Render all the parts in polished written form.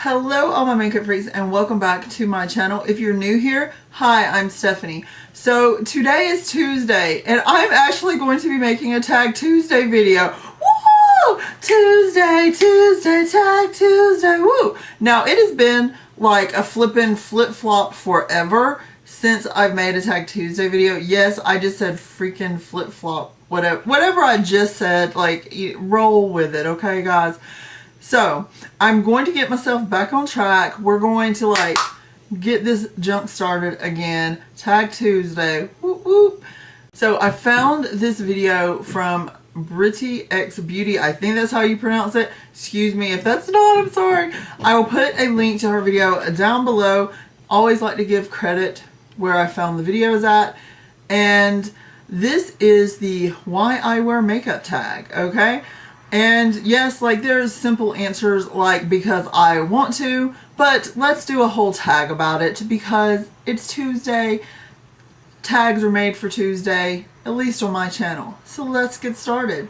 Hello all my makeup freaks and welcome back to my channel. If you're new here, hi, I'm Stephanie. So today is Tuesday and I'm actually going to be making a Tag Tuesday video. Woo! Tuesday, Tag Tuesday, woo! Now it has been like a flippin' flip-flop forever since I've made a Tag Tuesday video. Yes, I just said freaking flip-flop. Whatever I just said, like, roll with it, okay guys? So, I'm going to get myself back on track. We're going to, like, get this junk started again. Tag Tuesday. Whoop, whoop. So, I found this video from Britty X Beauty. I think that's how you pronounce it. Excuse me if that's not, I'm sorry. I will put a link to her video down below. Always like to give credit where I found the videos at. And this is the Why I Wear Makeup tag, okay? And yes, like there's simple answers like because I want to, but let's do a whole tag about it because it's Tuesday. Tags are made for Tuesday, at least on my channel. So let's get started.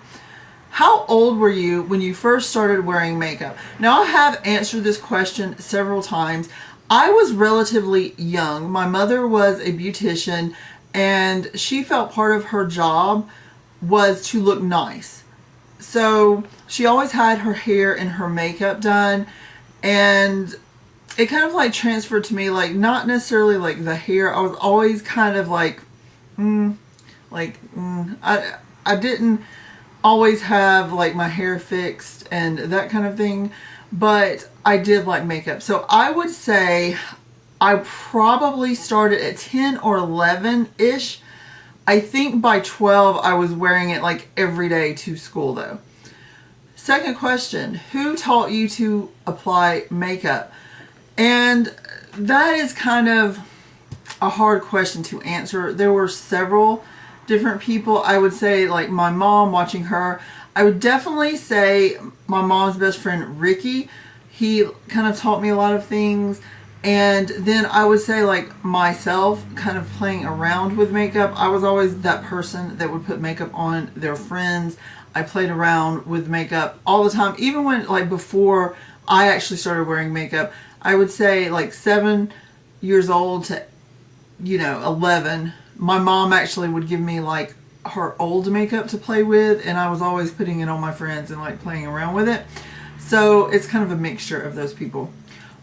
How old were you when you first started wearing makeup? Now I have answered this question several times. I was relatively young. My mother was a beautician and she felt part of her job was to look nice. So she always had her hair and her makeup done, and it kind of like transferred to me, like not necessarily like the hair. I was always kind of like, I didn't always have like my hair fixed and that kind of thing, but I did like makeup. So I would say I probably started at 10 or 11-ish. I think by 12 I was wearing it like every day to school though. Second question, who taught you to apply makeup? And that is kind of a hard question to answer. There were several different people. I would say like my mom, watching her. I would definitely say my mom's best friend Ricky. He kind of taught me a lot of things. And then I would say like myself kind of playing around with makeup. I was always that person that would put makeup on their friends. I played around with makeup all the time. Even when like before I actually started wearing makeup, I would say like 7 years old to 11. My mom actually would give me like her old makeup to play with and I was always putting it on my friends and like playing around with it. So it's kind of a mixture of those people.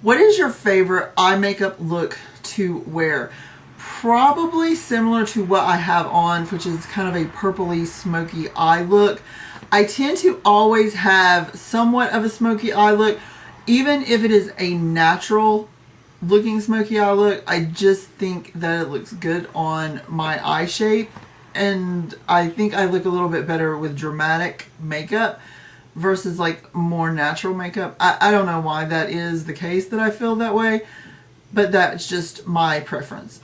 What is your favorite eye makeup look to wear? Probably similar to what I have on, which is kind of a purpley smoky eye look. I tend to always have somewhat of a smoky eye look, even if it is a natural looking smoky eye look. I just think that it looks good on my eye shape, and I think I look a little bit better with dramatic makeup versus like more natural makeup. I don't know why that is the case that I feel that way, but that's just my preference.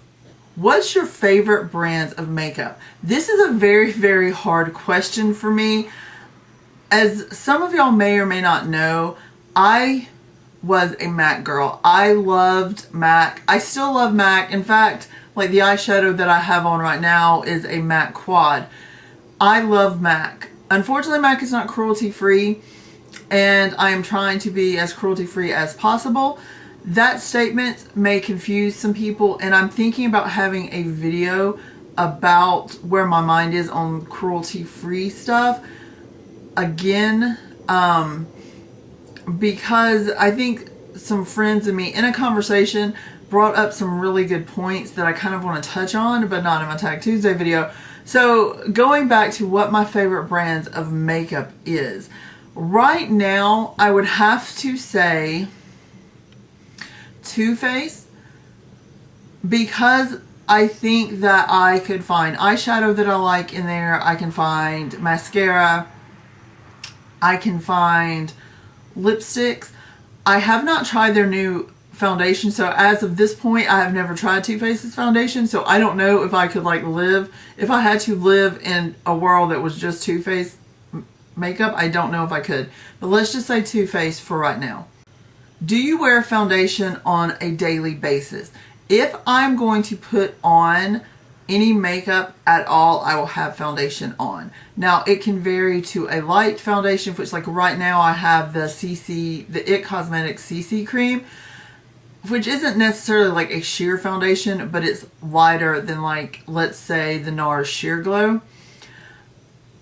What's your favorite brands of makeup? This is a very, very hard question for me. As some of y'all may or may not know, I was a MAC girl. I loved MAC. I still love MAC. In fact, like the eyeshadow that I have on right now is a MAC quad. I love MAC. Unfortunately, MAC is not cruelty-free, and I am trying to be as cruelty-free as possible. That statement may confuse some people, and I'm thinking about having a video about where my mind is on cruelty-free stuff. Again, because I think some friends of me in a conversation brought up some really good points that I kind of want to touch on, but not in my Tag Tuesday video. So going back to what my favorite brands of makeup is. Right now, I would have to say Too Faced, because I think that I could find eyeshadow that I like in there. I can find mascara. I can find lipsticks. I have not tried their new foundation, so as of this point I have never tried Too Faced's foundation, so I don't know if I could like live, if I had to live in a world that was just Too Faced makeup, I don't know if I could, but let's just say Too Faced for right now. Do you wear foundation on a daily basis? If I'm going to put on any makeup at all, I will have foundation on. Now it can vary to a light foundation, which like right now I have the It Cosmetics CC cream, which isn't necessarily like a sheer foundation, but it's lighter than like, let's say the NARS Sheer Glow.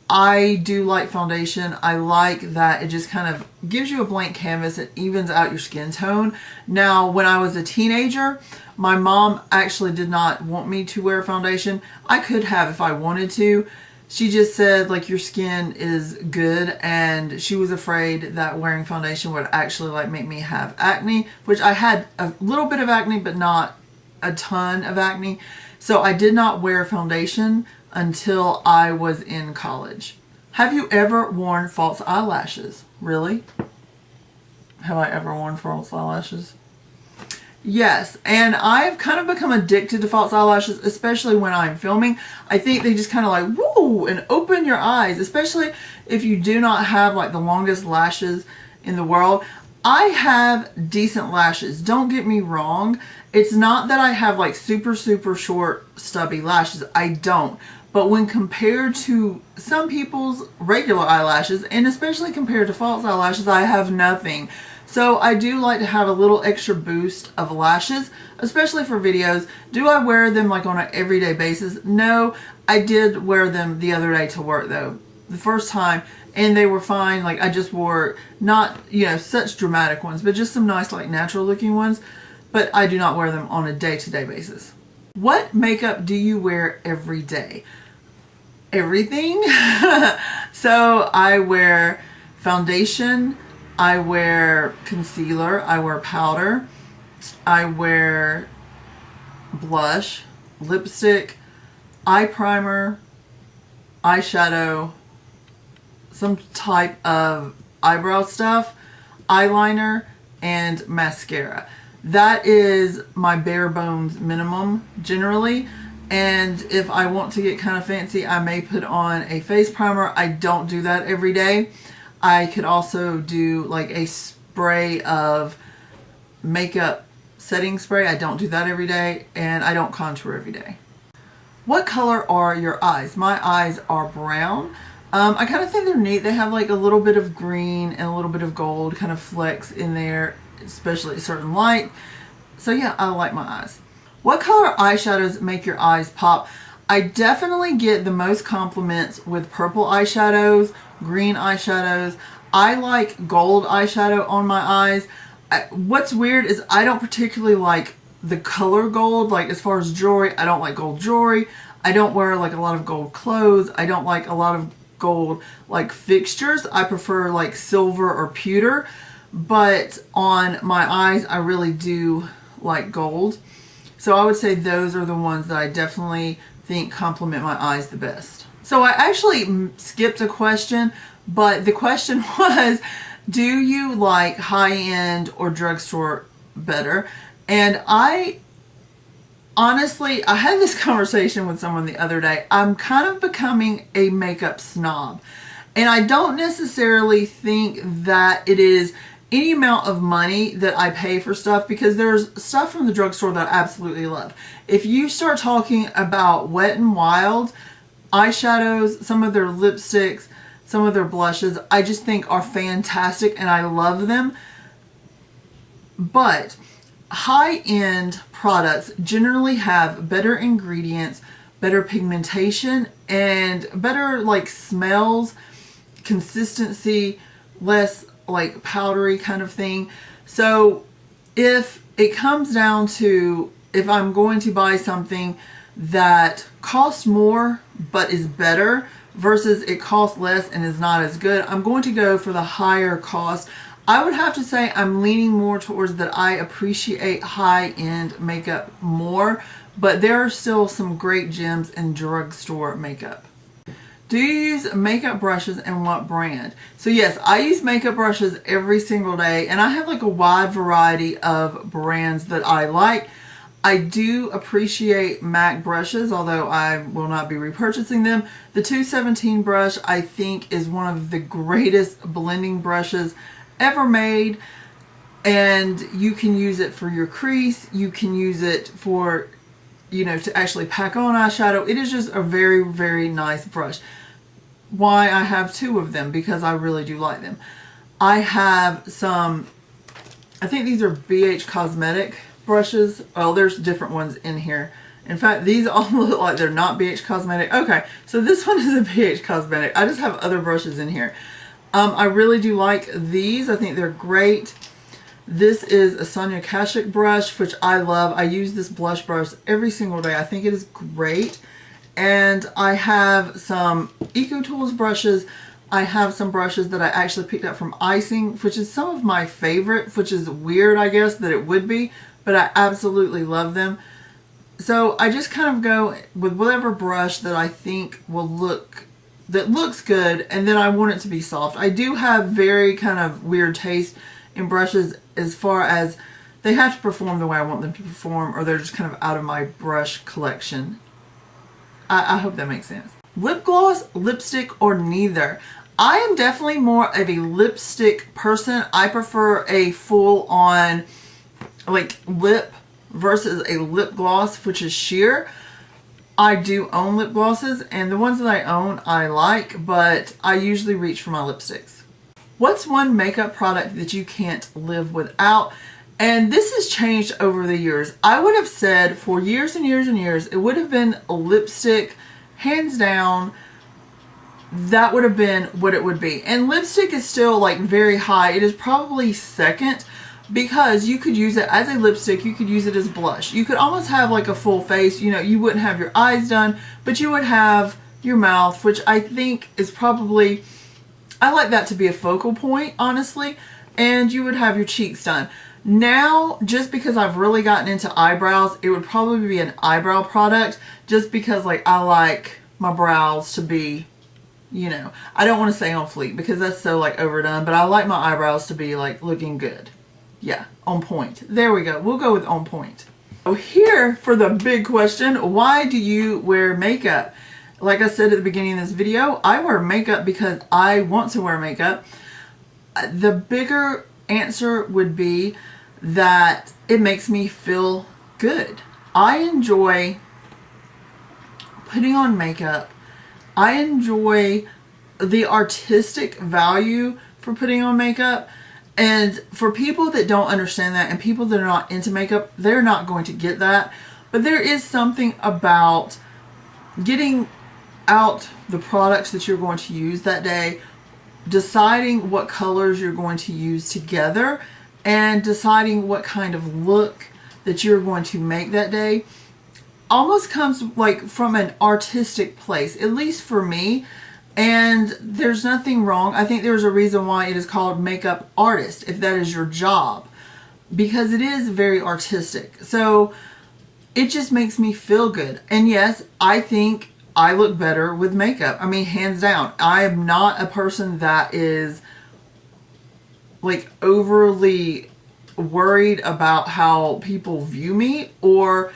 I do like foundation. I like that it just kind of gives you a blank canvas. It evens out your skin tone. Now, when I was a teenager, my mom actually did not want me to wear foundation. I could have if I wanted to. She just said like your skin is good, and she was afraid that wearing foundation would actually like make me have acne, which I had a little bit of acne, but not a ton of acne. So I did not wear foundation until I was in college. Have you ever worn false eyelashes? Really? Have I ever worn false eyelashes? Yes, and I've kind of become addicted to false eyelashes, especially when I'm filming. I think they just kind of like, woo, and open your eyes, especially if you do not have like the longest lashes in the world. I have decent lashes, don't get me wrong. It's not that I have like super short stubby lashes. I don't. But when compared to some people's regular eyelashes, and especially compared to false eyelashes, I have nothing. So I do like to have a little extra boost of lashes, especially for videos. Do I wear them like on an everyday basis? No, I did wear them the other day to work though. The first time, and they were fine. Like I just wore not, you know, such dramatic ones, but just some nice like natural looking ones. But I do not wear them on a day-to-day basis. What makeup do you wear every day? Everything. So I wear foundation, I wear concealer, I wear powder, I wear blush, lipstick, eye primer, eyeshadow, some type of eyebrow stuff, eyeliner, and mascara. That is my bare bones minimum generally. And if I want to get kind of fancy, I may put on a face primer. I don't do that every day. I could also do like a spray of makeup setting spray. I don't do that every day, and I don't contour every day. What color are your eyes? My eyes are brown. I kind of think they're neat. They have like a little bit of green and a little bit of gold kind of flecks in there, especially a certain light. So yeah, I like my eyes. What color eyeshadows make your eyes pop? I definitely get the most compliments with purple eyeshadows, green eyeshadows. I like gold eyeshadow on my eyes. What's weird is I don't particularly like the color gold. Like as far as jewelry, I don't like gold jewelry. I don't wear like a lot of gold clothes. I don't like a lot of gold like fixtures. I prefer like silver or pewter. But on my eyes, I really do like gold. So I would say those are the ones that I definitely think complement my eyes the best. So I actually skipped a question, but the question was, do you like high-end or drugstore better? And I honestly, I had this conversation with someone the other day. I'm kind of becoming a makeup snob. And I don't necessarily think that it is any amount of money that I pay for stuff, because there's stuff from the drugstore that I absolutely love. If you start talking about Wet n Wild eyeshadows, some of their lipsticks, some of their blushes, I just think are fantastic and I love them. But high-end products generally have better ingredients, better pigmentation, and better like smells, consistency, less like powdery kind of thing. So if it comes down to, if I'm going to buy something that costs more but is better versus it costs less and is not as good, I'm going to go for the higher cost. I would have to say I'm leaning more towards that. I appreciate high-end makeup more, but there are still some great gems in drugstore makeup. Do you use makeup brushes, and what brand? So yes, I use makeup brushes every single day, and I have like a wide variety of brands that I like. I do appreciate MAC brushes, although I will not be repurchasing them. The 217 brush I think is one of the greatest blending brushes ever made, and you can use it for your crease, you can use it for you know, to actually pack on eyeshadow. It is just a very, very nice brush. Why I have two of them, because I really do like them. I have some, I think these are BH Cosmetic brushes. Oh, there's different ones in here. In fact, these all look like they're not BH Cosmetic. Okay, so this one is a BH Cosmetic. I just have other brushes in here. I really do like these. I think they're great. This is a Sonia Kashuk brush, which I love. I use this blush brush every single day. I think it is great. And I have some Eco Tools brushes. I have some brushes that I actually picked up from Icing, which is some of my favorite, which is weird, I guess, that it would be, but I absolutely love them. So I just kind of go with whatever brush that I think will that looks good, and then I want it to be soft. I do have very kind of weird taste in brushes as far as they have to perform the way I want them to perform, or they're just kind of out of my brush collection. I hope that makes sense. Lip gloss, lipstick, or neither. I am definitely more of a lipstick person. I prefer a full-on like lip versus a lip gloss, which is sheer. I do own lip glosses, and the ones that I own I like, but I usually reach for my lipsticks. What's one makeup product that you can't live without? And this has changed over the years. I would have said for years and years and years, it would have been a lipstick, hands down. That would have been what it would be. And lipstick is still like very high. It is probably second, because you could use it as a lipstick, you could use it as blush. You could almost have like a full face, you know, you wouldn't have your eyes done, but you would have your mouth, which I think is probably, I like that to be a focal point, honestly, and you would have your cheeks done. Now, just because I've really gotten into eyebrows, it would probably be an eyebrow product, just because like I like my brows to be, you know, I don't want to say on fleek because that's so like overdone, but I like my eyebrows to be like looking good. Yeah, on point. There we go. We'll go with on point. So here for the big question, why do you wear makeup? Like I said at the beginning of this video, I wear makeup because I want to wear makeup. The bigger answer would be that it makes me feel good. I enjoy putting on makeup. I enjoy the artistic value for putting on makeup. And for people that don't understand that, and people that are not into makeup, they're not going to get that. But there is something about getting out the products that you're going to use that day, deciding what colors you're going to use together, and deciding what kind of look that you're going to make that day. Almost comes like from an artistic place, at least for me. And there's nothing wrong. I think there's a reason why it is called makeup artist, if that is your job, because it is very artistic. So it just makes me feel good. And yes, I think I look better with makeup. I mean, hands down. I am not a person that is like overly worried about how people view me, or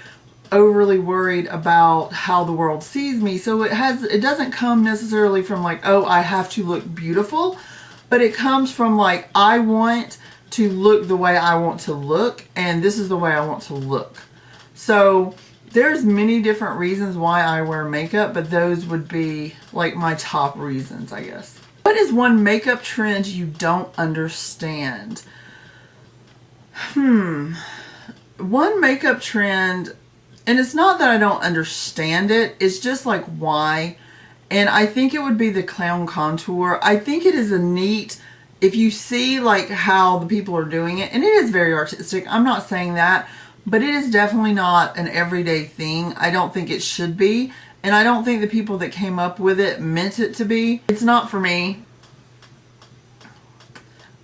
overly worried about how the world sees me. So it doesn't come necessarily from like, oh, I have to look beautiful, but it comes from like, I want to look the way I want to look, and this is the way I want to look. So there's many different reasons why I wear makeup, but those would be like my top reasons, I guess. What is one makeup trend you don't understand? One makeup trend, and it's not that I don't understand it, it's just like why. And I think it would be the clown contour. I think it is a neat, if you see like how the people are doing it, and it is very artistic, I'm not saying that, but it is definitely not an everyday thing. I don't think it should be, and I don't think the people that came up with it meant it to be. It's not for me,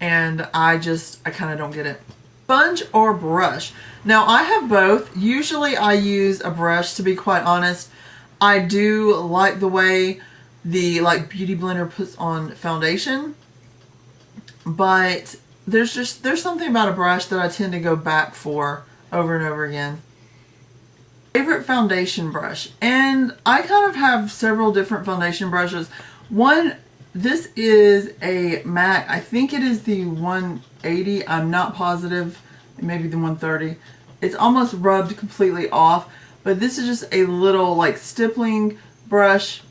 and I kind of don't get it. Sponge or brush? Now I have both. Usually I use a brush, to be quite honest. I do like the way the like Beauty Blender puts on foundation, but there's something about a brush that I tend to go back for over and over again. Favorite foundation brush, and I kind of have several different foundation brushes. This is a MAC. I think it is the 180. I'm not positive. Maybe the 130. It's almost rubbed completely off, but this is just a little like stippling brush.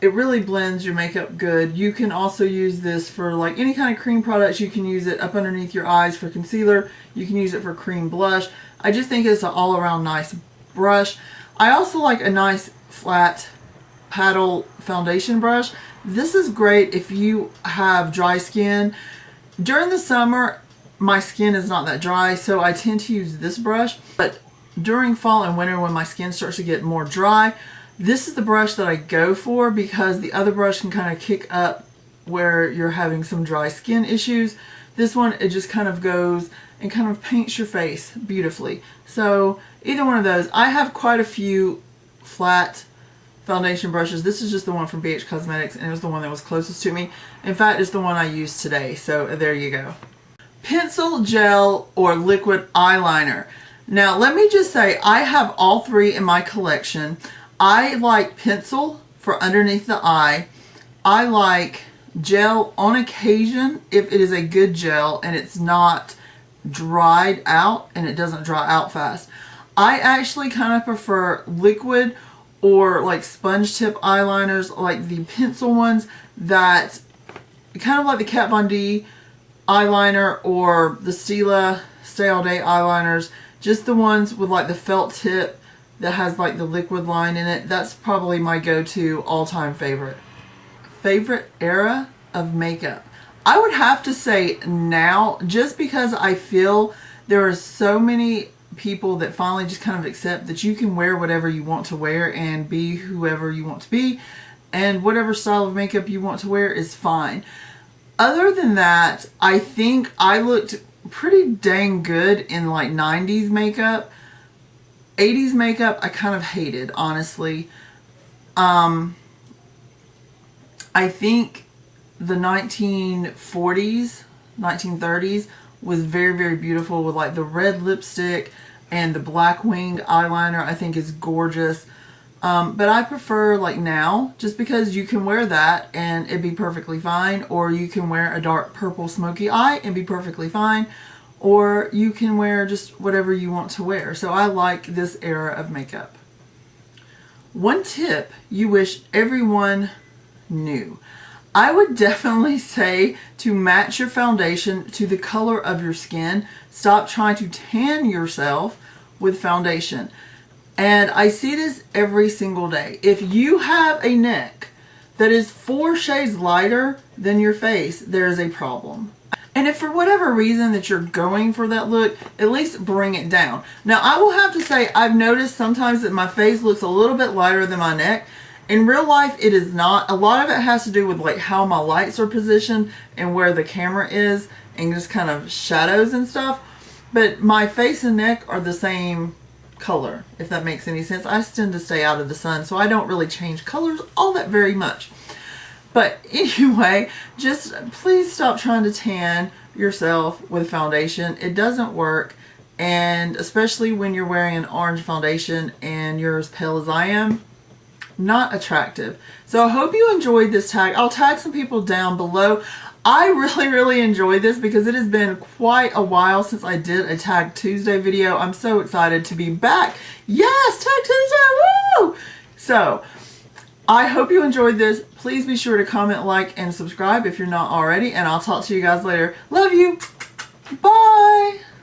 It really blends your makeup good. You can also use this for like any kind of cream products. You can use it up underneath your eyes for concealer. You can use it for cream blush. I just think it's an all-around nice brush. I also like a nice flat paddle foundation brush. This is great if you have dry skin. During the summer, my skin is not that dry, so I tend to use this brush. But during fall and winter, when my skin starts to get more dry, this is the brush that I go for, because the other brush can kind of kick up where you're having some dry skin issues. This one, it just kind of goes and kind of paints your face beautifully. So either one of those. I have quite a few flat foundation brushes. This is just the one from BH Cosmetics, and it was the one that was closest to me. In fact, it's the one I used today. So there you go. Pencil, gel, or liquid eyeliner. Now let me just say, I have all three in my collection. I like pencil for underneath the eye. I like gel on occasion if it is a good gel and it's not dried out and it doesn't dry out fast. I actually kind of prefer liquid or like sponge tip eyeliners, like the pencil ones that kind of like the Kat Von D eyeliner or the Stila Stay All Day eyeliners, just the ones with like the felt tip that has like the liquid line in it. That's probably my go-to all-time favorite. Favorite era of makeup. I would have to say now, just because I feel there are so many people that finally just kind of accept that you can wear whatever you want to wear and be whoever you want to be, and whatever style of makeup you want to wear is fine. Other than that, I think I looked pretty dang good in like 90s makeup. 80s makeup I kind of hated, honestly. I think the 1940s, 1930s was very, very beautiful with like the red lipstick and the black winged eyeliner. I think is gorgeous. But I prefer like now, just because you can wear that and it'd be perfectly fine, or you can wear a dark purple smoky eye and be perfectly fine, or you can wear just whatever you want to wear. So I like this era of makeup. One tip you wish everyone knew. I would definitely say to match your foundation to the color of your skin. Stop trying to tan yourself with foundation. And I see this every single day. If you have a neck that is 4 shades lighter than your face, there is a problem. And if for whatever reason that you're going for that look, at least bring it down. Now, I will have to say, I've noticed sometimes that my face looks a little bit lighter than my neck. In real life, it is not. A lot of it has to do with like how my lights are positioned and where the camera is and just kind of shadows and stuff. But my face and neck are the same color, if that makes any sense. I tend to stay out of the sun, so I don't really change colors all that very much. But anyway, just please stop trying to tan yourself with foundation. It doesn't work, and especially when you're wearing an orange foundation and you're as pale as I am, not attractive. So I hope you enjoyed this tag. I'll tag some people down below. I really enjoyed this because it has been quite a while since I did a Tag Tuesday video. I'm so excited to be back. Yes, Tag Tuesday, woo! So, I hope you enjoyed this. Please be sure to comment, like, and subscribe if you're not already. And I'll talk to you guys later. Love you. Bye.